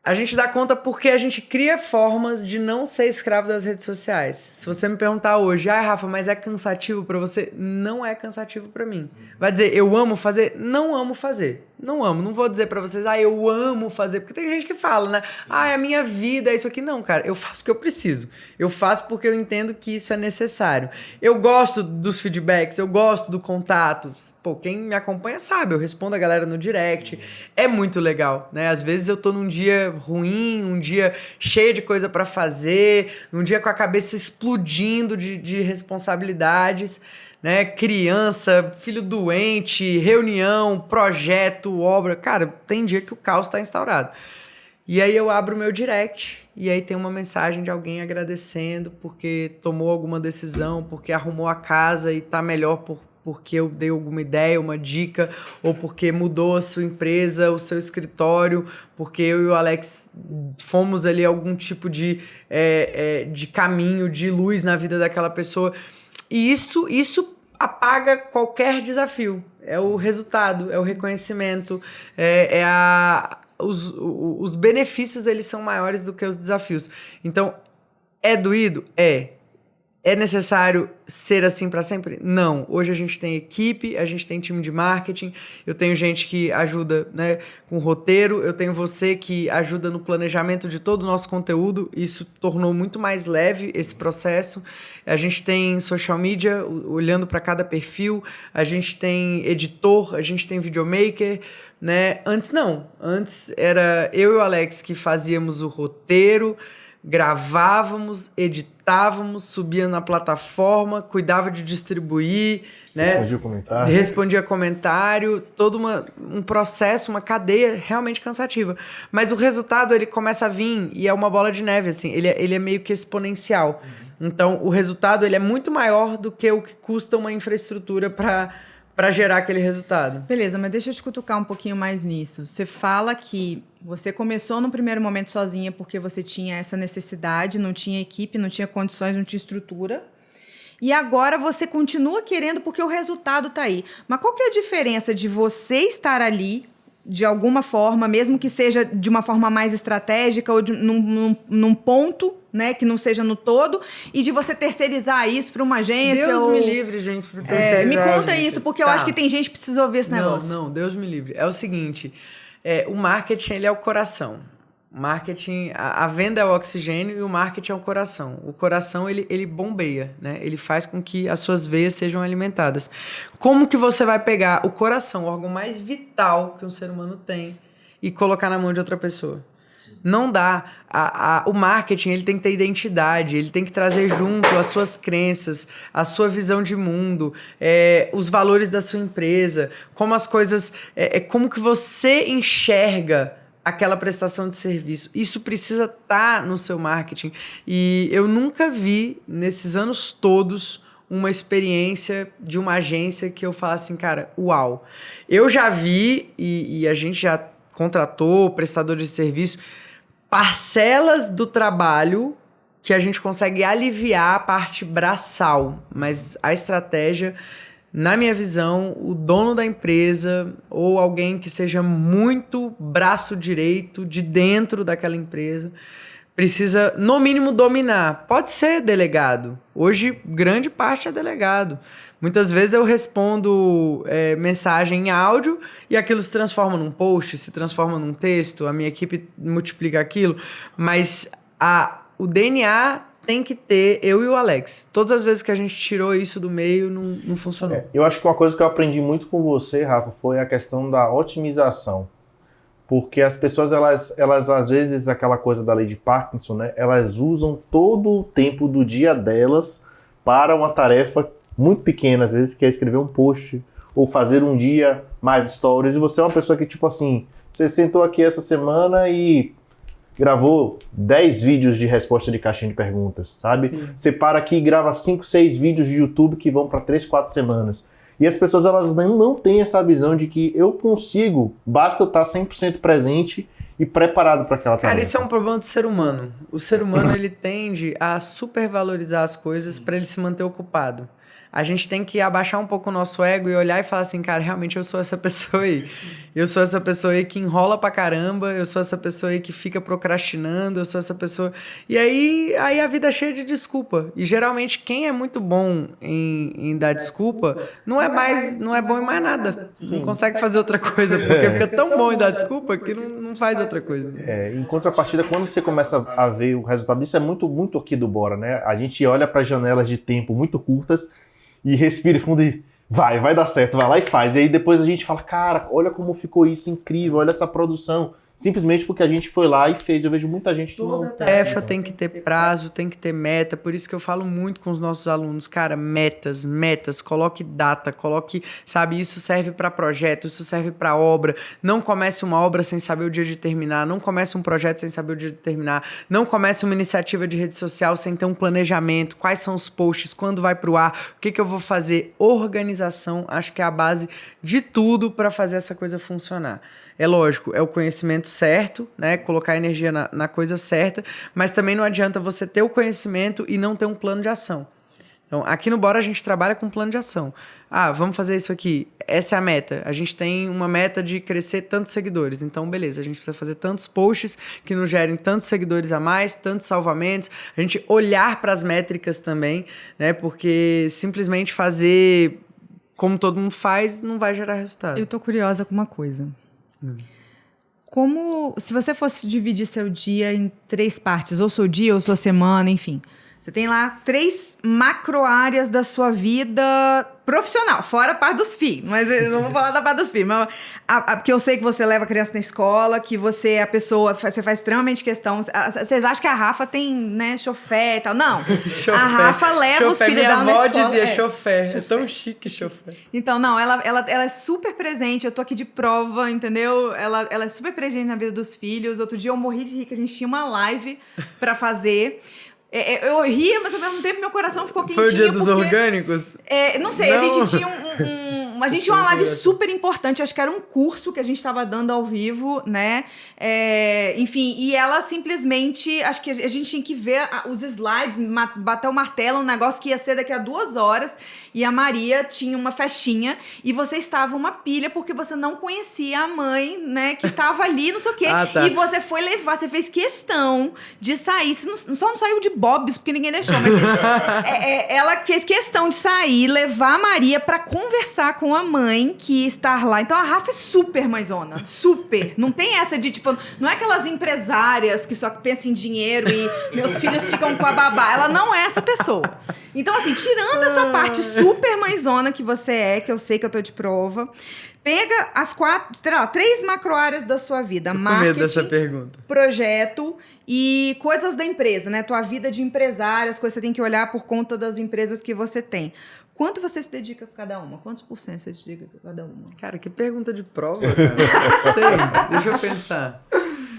a gente dá conta porque a gente cria formas de não ser escravo das redes sociais. Se você me perguntar hoje, Rafa, mas é cansativo pra você? Não é cansativo pra mim. Vai dizer, eu amo fazer? Não amo fazer. Não amo. Não vou dizer pra vocês, eu amo fazer. Porque tem gente que fala, né? É a minha vida, é isso aqui. Não, cara, eu faço porque eu preciso. Eu faço porque eu entendo que isso é necessário. Eu gosto dos feedbacks, eu gosto do contato. Pô, quem me acompanha sabe, eu respondo a galera no direct. É muito legal, né? Às vezes eu tô num dia ruim, um dia cheio de coisa pra fazer, um dia com a cabeça explodindo de responsabilidades, né? Criança, filho doente, reunião, projeto, obra. Cara, tem dia que o caos tá instaurado. E aí eu abro o meu direct e aí tem uma mensagem de alguém agradecendo porque tomou alguma decisão, porque arrumou a casa e tá melhor porque eu dei alguma ideia, uma dica, ou porque mudou a sua empresa, o seu escritório, porque eu e o Alex fomos ali algum tipo de caminho, de luz na vida daquela pessoa. E isso apaga qualquer desafio. É o resultado, é o reconhecimento, os benefícios, eles são maiores do que os desafios. Então, é doído? É. É necessário ser assim para sempre? Não. Hoje a gente tem equipe, a gente tem time de marketing, eu tenho gente que ajuda, né, com roteiro, eu tenho você que ajuda no planejamento de todo o nosso conteúdo, isso tornou muito mais leve esse processo. A gente tem social media, olhando para cada perfil, a gente tem editor, a gente tem videomaker, né? Antes era eu e o Alex que fazíamos o roteiro, gravávamos, editávamos, subia na plataforma, cuidava de distribuir, né? Respondia comentário, todo um processo, uma cadeia realmente cansativa. Mas o resultado, ele começa a vir e é uma bola de neve, assim, ele é meio que exponencial. Então, o resultado, ele é muito maior do que o que custa uma infraestrutura para gerar aquele resultado. Beleza, mas deixa eu te cutucar um pouquinho mais nisso. Você fala que você começou no primeiro momento sozinha porque você tinha essa necessidade, não tinha equipe, não tinha condições, não tinha estrutura. E agora você continua querendo porque o resultado tá aí. Mas qual que é a diferença de você estar ali, de alguma forma, mesmo que seja de uma forma mais estratégica ou num ponto, né, que não seja no todo, e de você terceirizar isso para uma agência? Deus me livre, gente. Me conta isso, porque eu acho que tem gente que precisa ouvir esse negócio. Não, Deus me livre. É o seguinte, o marketing, ele é o coração. Marketing, a venda é o oxigênio e o marketing é o coração. O coração, ele bombeia, né? Ele faz com que as suas veias sejam alimentadas. Como que você vai pegar o coração, o órgão mais vital que um ser humano tem, e colocar na mão de outra pessoa? Não dá. O marketing, ele tem que ter identidade, ele tem que trazer junto as suas crenças, a sua visão de mundo, os valores da sua empresa, como as coisas, como que você enxerga aquela prestação de serviço. Isso precisa estar no seu marketing. E eu nunca vi, nesses anos todos, uma experiência de uma agência que eu falo assim, cara, uau. Eu já vi, e a gente já contratou prestadores de serviço, parcelas do trabalho que a gente consegue aliviar a parte braçal, mas a estratégia, na minha visão, o dono da empresa ou alguém que seja muito braço direito de dentro daquela empresa precisa, no mínimo, dominar. Pode ser delegado. Hoje, grande parte é delegado. Muitas vezes eu respondo mensagem em áudio e aquilo se transforma num post, se transforma num texto, a minha equipe multiplica aquilo, mas o DNA tem que ter eu e o Alex. Todas as vezes que a gente tirou isso do meio, não funcionou. Eu acho que uma coisa que eu aprendi muito com você, Rafa, foi a questão da otimização. Porque as pessoas, elas às vezes, aquela coisa da lei de Parkinson, né? Elas usam todo o tempo do dia delas para uma tarefa muito pequena, às vezes, que é escrever um post ou fazer um dia mais stories. E você é uma pessoa que, tipo assim, você sentou aqui essa semana e gravou 10 vídeos de resposta de caixinha de perguntas, sabe? Sim. Você para aqui e grava 5, 6 vídeos de YouTube que vão para 3, 4 semanas. E as pessoas, elas não têm essa visão de que eu consigo, basta eu estar 100% presente e preparado para aquela tarefa. Cara, isso é um problema do ser humano. O ser humano, ele tende a supervalorizar as coisas para ele se manter ocupado. A gente tem que abaixar um pouco o nosso ego e olhar e falar assim, cara, realmente eu sou essa pessoa aí. Eu sou essa pessoa aí que enrola pra caramba, eu sou essa pessoa aí que fica procrastinando, eu sou essa pessoa... E aí a vida é cheia de desculpa. E geralmente quem é muito bom em dar desculpa não é bom em mais nada. Não consegue fazer outra coisa, porque fica tão bom em dar desculpa que não faz outra coisa. Em contrapartida, quando você começa a ver o resultado disso, é muito, muito aqui do Bora, né? A gente olha para janelas de tempo muito curtas e respira fundo e vai dar certo, vai lá e faz. E aí depois a gente fala, cara, olha como ficou isso, incrível, olha essa produção. Simplesmente porque a gente foi lá e fez. Eu vejo muita gente que não... Toda tarefa tem que ter prazo, tem que ter meta. Por isso que eu falo muito com os nossos alunos. Cara, metas. Coloque data, sabe? Isso serve para projeto, isso serve para obra. Não comece uma obra sem saber o dia de terminar. Não comece um projeto sem saber o dia de terminar. Não comece uma iniciativa de rede social sem ter um planejamento. Quais são os posts? Quando vai pro ar? O que eu vou fazer? Organização, acho que é a base de tudo para fazer essa coisa funcionar. É lógico, é o conhecimento certo, né? Colocar energia na coisa certa, mas também não adianta você ter o conhecimento e não ter um plano de ação. Então, aqui no Bora a gente trabalha com plano de ação. Vamos fazer isso aqui. Essa é a meta. A gente tem uma meta de crescer tantos seguidores. Então, beleza, a gente precisa fazer tantos posts que nos gerem tantos seguidores a mais, tantos salvamentos. A gente olhar para as métricas também, né? Porque simplesmente fazer como todo mundo faz não vai gerar resultado. Eu tô curiosa com uma coisa. Como, se você fosse dividir seu dia em 3 partes, ou seu dia, ou sua semana, enfim. Você tem lá 3 macro áreas da sua vida profissional, fora a parte dos filhos. Mas eu não vou falar da parte dos filhos. Mas porque eu sei que você leva a criança na escola, que você é a pessoa, você faz extremamente questão. Vocês acham que a Rafa tem, né, chofé e tal? Não. A Rafa leva os filhos dela na escola. Minha avó dizia chofé. É tão chique chofé. Então, não, ela é super presente. Eu tô aqui de prova, entendeu? Ela é super presente na vida dos filhos. Outro dia eu morri de rir, que a gente tinha uma live pra fazer. Eu ria, mas ao mesmo tempo meu coração ficou quentinho. Foi o dia dos orgânicos? Não sei, a gente tinha a gente tinha uma live super importante, acho que era um curso que a gente estava dando ao vivo, né? Enfim, e ela simplesmente, acho que a gente tinha que ver os slides, bater o martelo, um negócio que ia ser daqui a 2 horas, e a Maria tinha uma festinha, e você estava uma pilha porque você não conhecia a mãe, né, que estava ali, não sei o quê, tá. E você foi levar, você fez questão de sair, você só não saiu de Bob's, porque ninguém deixou, mas ela fez questão de sair, levar a Maria pra conversar com a mãe que está lá. Então a Rafa é super mãezona, super. Não tem essa de, tipo, não é aquelas empresárias que só pensam em dinheiro e meus filhos ficam com a babá. Ela não é essa pessoa. Então, assim, tirando essa parte super mãezona que você é, que eu sei que eu tô de prova, pega as 3 macro áreas da sua vida. Marketing, dessa pergunta. Projeto e coisas da empresa, né? Tua vida de empresária, as coisas que você tem que olhar por conta das empresas que você tem. Quanto você se dedica a cada uma? Quantos % você se dedica a cada uma? Cara, que pergunta de prova, cara. Sei, deixa eu pensar.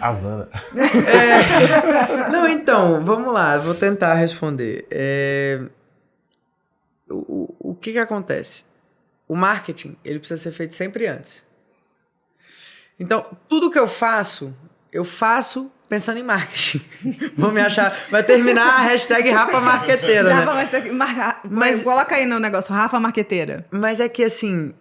Azana. Não, então, vamos lá, vou tentar responder. O que acontece? O marketing, ele precisa ser feito sempre antes. Então, tudo que eu faço pensando em marketing. Vão me achar... Vai terminar a hashtag Rafa Marqueteira, né? Mas coloca aí no negócio, Rafa Marqueteira. Mas é que, assim...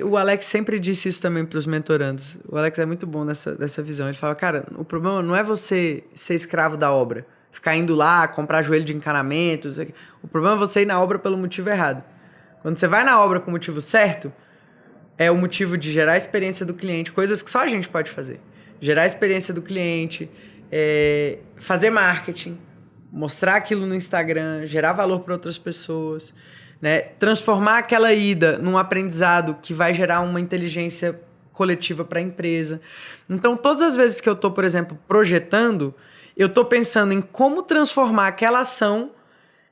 o Alex sempre disse isso também para os mentorandos. O Alex é muito bom dessa visão. Ele fala, cara, o problema não é você ser escravo da obra. Ficar indo lá, comprar joelho de encanamento. O problema é você ir na obra pelo motivo errado. Quando você vai na obra com o motivo certo, é o motivo de gerar a experiência do cliente. Coisas que só a gente pode fazer. Gerar a experiência do cliente, fazer marketing, mostrar aquilo no Instagram, gerar valor para outras pessoas, né? Transformar aquela ida num aprendizado que vai gerar uma inteligência coletiva para a empresa. Então, todas as vezes que eu estou, por exemplo, projetando, eu estou pensando em como transformar aquela ação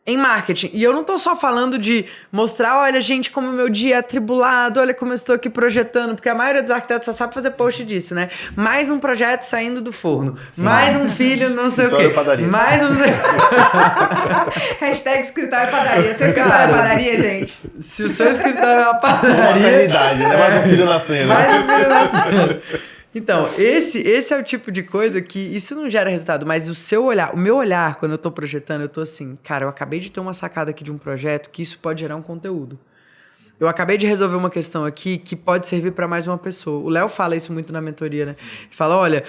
em marketing. E eu não estou só falando de mostrar, olha, gente, como o meu dia é atribulado, olha como eu estou aqui projetando, porque a maioria dos arquitetos só sabe fazer post disso, né? Mais um projeto saindo do forno, sim, mais um filho, não sei o quê. Padaria. Mais um... Hashtag escritório padaria. Seu escritório é padaria, gente? Se o seu escritório é uma padaria... Maternidade, né? Mais um filho nascendo. Mais um filho nascendo. Então, esse é o tipo de coisa que isso não gera resultado, mas o meu olhar, quando eu tô projetando, eu tô assim, cara, eu acabei de ter uma sacada aqui de um projeto que isso pode gerar um conteúdo. Eu acabei de resolver uma questão aqui que pode servir para mais uma pessoa. O Léo fala isso muito na mentoria, né? Sim. Ele fala, olha,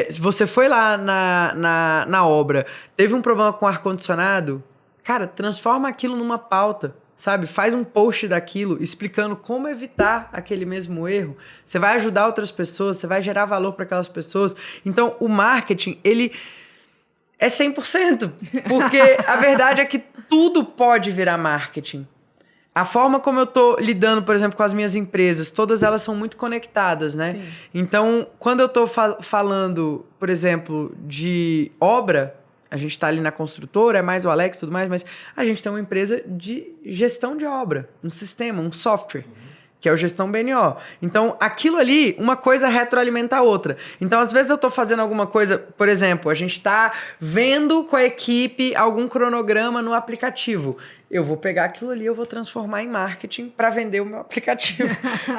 se você foi lá na obra, teve um problema com o ar-condicionado, cara, transforma aquilo numa pauta. Sabe? Faz um post daquilo explicando como evitar aquele mesmo erro. Você vai ajudar outras pessoas, você vai gerar valor para aquelas pessoas. Então, o marketing, ele é 100%. Porque a verdade é que tudo pode virar marketing. A forma como eu estou lidando, por exemplo, com as minhas empresas, todas elas são muito conectadas, né? Sim. Então, quando eu estou falando, por exemplo, de obra... A gente está ali na construtora, é mais o Alex e tudo mais, mas a gente tem uma empresa de gestão de obra, um sistema, um software, que é o Gestão BNO. Então, aquilo ali, uma coisa retroalimenta a outra. Então, às vezes eu estou fazendo alguma coisa, por exemplo, a gente está vendo com a equipe algum cronograma no aplicativo. Eu vou pegar aquilo ali, eu vou transformar em marketing para vender o meu aplicativo.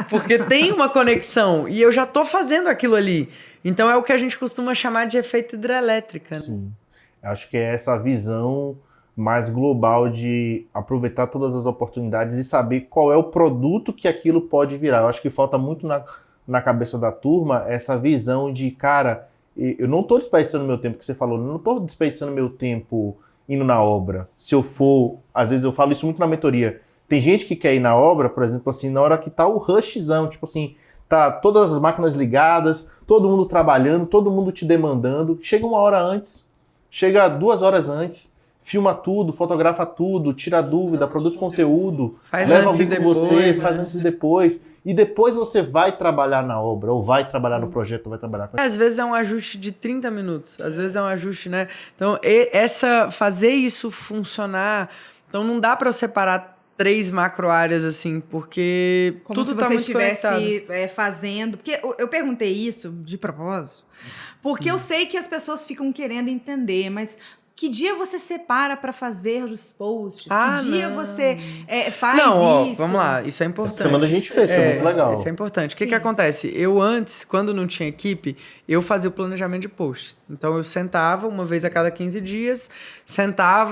Porque tem uma conexão e eu já estou fazendo aquilo ali. Então, é o que a gente costuma chamar de efeito hidrelétrica. Né? Sim. Acho que é essa visão mais global de aproveitar todas as oportunidades e saber qual é o produto que aquilo pode virar. Eu acho que falta muito na cabeça da turma essa visão de, cara, eu não estou desperdiçando meu tempo, que você falou, não estou desperdiçando meu tempo indo na obra. Se eu for, às vezes eu falo isso muito na mentoria, tem gente que quer ir na obra, por exemplo, assim, na hora que tá o rushzão, tipo assim, tá todas as máquinas ligadas, todo mundo trabalhando, todo mundo te demandando, chega uma hora antes, chega 2 horas antes, filma tudo, fotografa tudo, tira dúvida, produz conteúdo, leva alguém com você, faz antes e depois você vai trabalhar na obra, ou vai trabalhar no projeto, ou vai trabalhar com... Às vezes é um ajuste de 30 minutos, às vezes é um ajuste, né? Então, fazer isso funcionar, então não dá para eu separar 3 macro áreas, assim, porque como tudo se tá você muito estivesse fazendo... Porque eu perguntei isso de propósito, porque eu sei que as pessoas ficam querendo entender, mas que dia você separa para fazer os posts? Que dia você faz isso? Vamos lá, isso é importante. Essa semana a gente fez, foi muito legal. Isso é importante. O que acontece? Eu antes, quando não tinha equipe, eu fazia o planejamento de posts. Então eu sentava uma vez a cada 15 dias,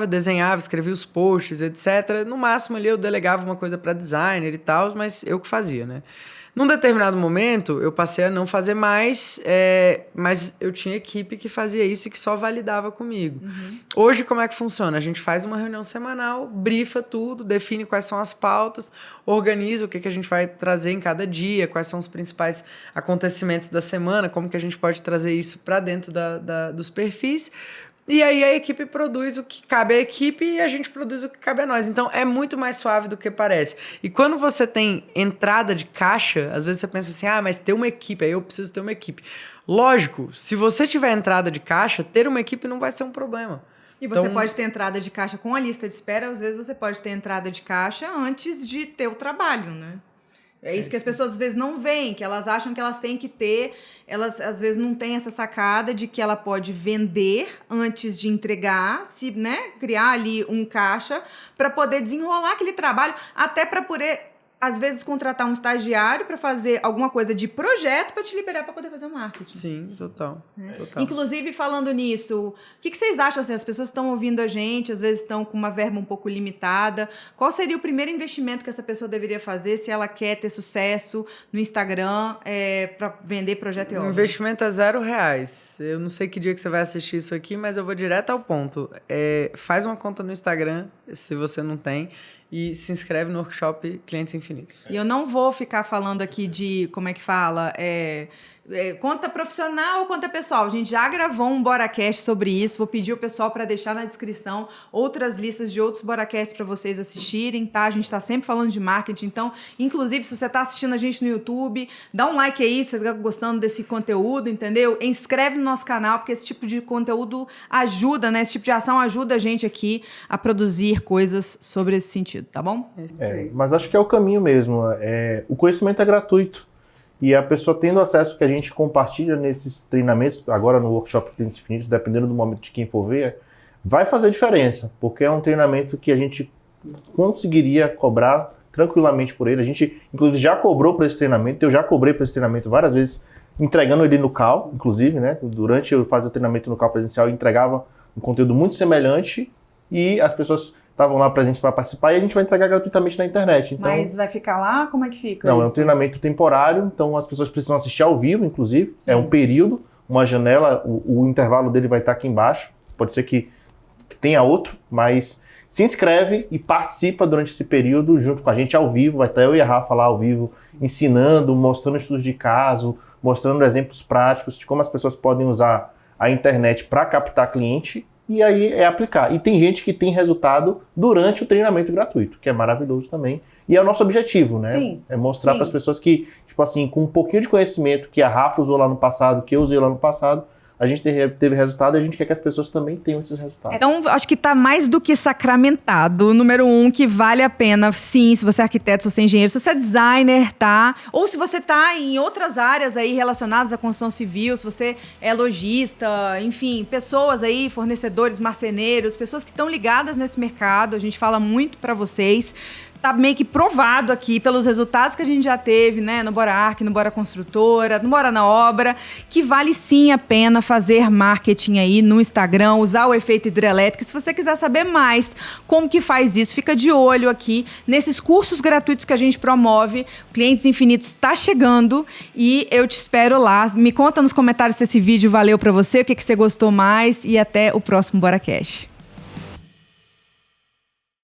desenhava, escrevia os posts, etc. No máximo ali eu delegava uma coisa para designer e tal, mas eu que fazia, né? Num determinado momento, eu passei a não fazer mais, mas eu tinha equipe que fazia isso e que só validava comigo. Uhum. Hoje, como é que funciona? A gente faz uma reunião semanal, brifa tudo, define quais são as pautas, organiza o que a gente vai trazer em cada dia, quais são os principais acontecimentos da semana, como que a gente pode trazer isso para dentro dos perfis. E aí a equipe produz o que cabe à equipe e a gente produz o que cabe a nós. Então, é muito mais suave do que parece. E quando você tem entrada de caixa, às vezes você pensa assim, mas ter uma equipe, aí eu preciso ter uma equipe. Lógico, se você tiver entrada de caixa, ter uma equipe não vai ser um problema. E você pode ter entrada de caixa com a lista de espera, às vezes você pode ter entrada de caixa antes de ter o trabalho, né? É isso que as pessoas às vezes não veem, que elas acham que elas têm que ter, elas às vezes não têm essa sacada de que ela pode vender antes de entregar, criar ali um caixa para poder desenrolar aquele trabalho, até para poder às vezes, contratar um estagiário para fazer alguma coisa de projeto para te liberar para poder fazer o marketing. Sim, total. Total. Inclusive, falando nisso, o que vocês acham? Assim, as pessoas estão ouvindo a gente, às vezes estão com uma verba um pouco limitada. Qual seria o primeiro investimento que essa pessoa deveria fazer se ela quer ter sucesso no Instagram para vender projeto e obra? O investimento é R$0. Eu não sei que dia que você vai assistir isso aqui, mas eu vou direto ao ponto. Faz uma conta no Instagram, se você não tem, e se inscreve no workshop Clientes Infinitos. E eu não vou ficar falando aqui de, como é que fala, conta profissional ou conta pessoal. A gente já gravou um BoraCast sobre isso. Vou pedir o pessoal para deixar na descrição outras listas de outros BoraCasts para vocês assistirem, tá? A gente está sempre falando de marketing. Então, inclusive, se você está assistindo a gente no YouTube, dá um like aí se você está gostando desse conteúdo, entendeu? Inscreve no nosso canal, porque esse tipo de conteúdo ajuda, né? Esse tipo de ação ajuda a gente aqui a produzir coisas sobre esse sentido, tá bom? Mas acho que é o caminho mesmo. O conhecimento é gratuito. E a pessoa tendo acesso que a gente compartilha nesses treinamentos, agora no workshop Clientes Infinitos, dependendo do momento de quem for ver, vai fazer diferença, porque é um treinamento que a gente conseguiria cobrar tranquilamente por ele. A gente, inclusive, já cobrou por esse treinamento, eu já cobrei por esse treinamento várias vezes, entregando ele no CAL, inclusive, né? Durante eu fazer o treinamento no CAL presencial, eu entregava um conteúdo muito semelhante e as pessoas estavam lá presentes para participar e a gente vai entregar gratuitamente na internet. Então, mas vai ficar lá? Como é que fica? Não, é um treinamento temporário, então as pessoas precisam assistir ao vivo, inclusive. Sim. É um período, uma janela, o intervalo dele vai estar aqui embaixo. Pode ser que tenha outro, mas se inscreve e participa durante esse período junto com a gente ao vivo. Vai estar eu e a Rafa lá ao vivo, ensinando, mostrando estudos de caso, mostrando exemplos práticos de como as pessoas podem usar a internet para captar cliente. E aí é aplicar. E tem gente que tem resultado durante o treinamento gratuito, que é maravilhoso também. E é o nosso objetivo, né? Sim. É mostrar para as pessoas que, tipo assim, com um pouquinho de conhecimento que a Rafa usou lá no passado, que eu usei lá no passado, a gente teve resultado e a gente quer que as pessoas também tenham esses resultados. Então, acho que tá mais do que sacramentado. Número 1, que vale a pena, sim, se você é arquiteto, se você é engenheiro, se você é designer, tá? Ou se você tá em outras áreas aí relacionadas à construção civil, se você é lojista, enfim, pessoas aí, fornecedores, marceneiros, pessoas que estão ligadas nesse mercado, a gente fala muito para vocês. Tá meio que provado aqui pelos resultados que a gente já teve, né, no Bora Arq, no Bora Construtora, no Bora na Obra, que vale sim a pena fazer marketing aí no Instagram, usar o efeito hidrelétrico. Se você quiser saber mais como que faz isso, fica de olho aqui nesses cursos gratuitos que a gente promove. Clientes Infinitos está chegando e eu te espero lá. Me conta nos comentários se esse vídeo valeu para você, o que você gostou mais e até o próximo BoraCast.